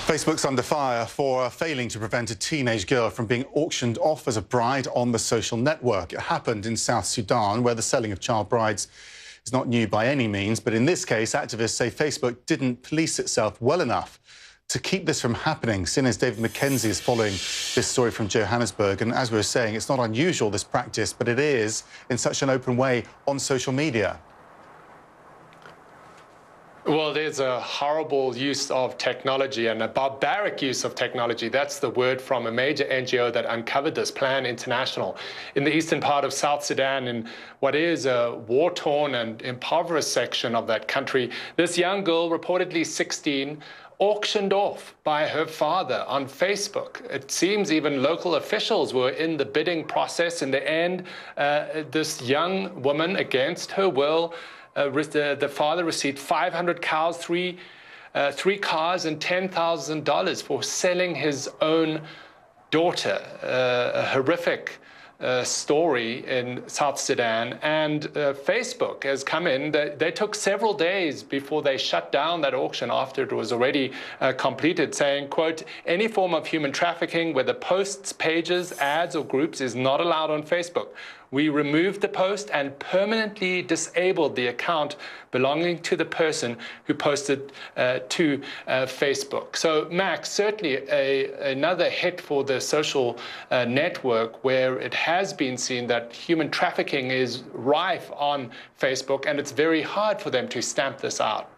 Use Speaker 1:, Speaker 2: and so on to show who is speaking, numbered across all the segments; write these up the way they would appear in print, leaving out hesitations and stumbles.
Speaker 1: Facebook's under fire for failing to prevent a teenage girl from being auctioned off as a bride on the social network. It happened in South Sudan, where the selling of child brides is not new by any means. But in this case, activists say Facebook didn't police itself well enough to keep this from happening. CNN's David Mackenzie is following this story from Johannesburg. And as we were saying, it's not unusual, this practice, but it is in such an open way on social media.
Speaker 2: Well, there's a horrible use of technology and a barbaric use of technology. That's the word from a major NGO that uncovered this, Plan International, in the eastern part of South Sudan, in what is a war-torn and impoverished section of that country. This young girl, reportedly 16, auctioned off by her father on Facebook. It seems even local officials were in the bidding process. In the end, this young woman, against her will, the father received 500 cows, three cars, and $10,000 for selling his own daughter. A horrific story in South Sudan. And Facebook has come in. They took several days before they shut down that auction after it was already completed, saying, quote, "Any form of human trafficking, whether posts, pages, ads, or groups, is not allowed on Facebook. We removed the post and permanently disabled the account belonging to the person who posted to Facebook." So, Max, certainly another hit for the social network, where it has been seen that human trafficking is rife on Facebook, and it's very hard for them to stamp this out.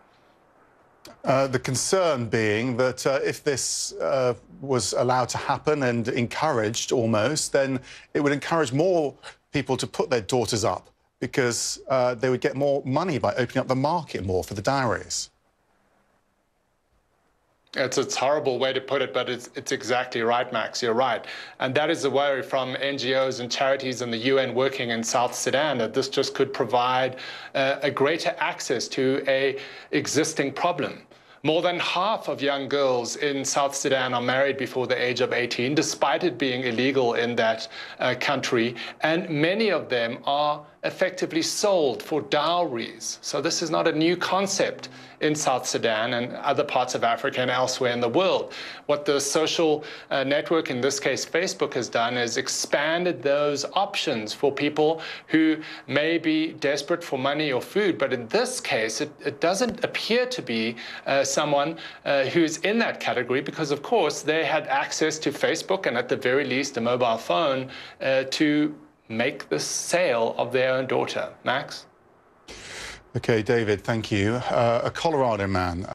Speaker 1: The concern being that if this was allowed to happen and encouraged almost, then it would encourage more people to put their daughters up, because they would get more money by opening up the market more for the dowries.
Speaker 2: It's a horrible way to put it, but it's exactly right, Max. You're right. And that is the worry from NGOs and charities and the UN working in South Sudan, that this just could provide a greater access to an existing problem. More than half of young girls in South Sudan are married before the age of 18, despite it being illegal in that country. And many of them are effectively sold for dowries. So this is not a new concept in South Sudan and other parts of Africa and elsewhere in the world. What the social network, in this case Facebook, has done is expanded those options for people who may be desperate for money or food. But in this case, it doesn't appear to be someone who's in that category, because, of course, they had access to Facebook and, at the very least, a mobile phone to make the sale of their own daughter. Max?
Speaker 1: OK, David, thank you. A Colorado man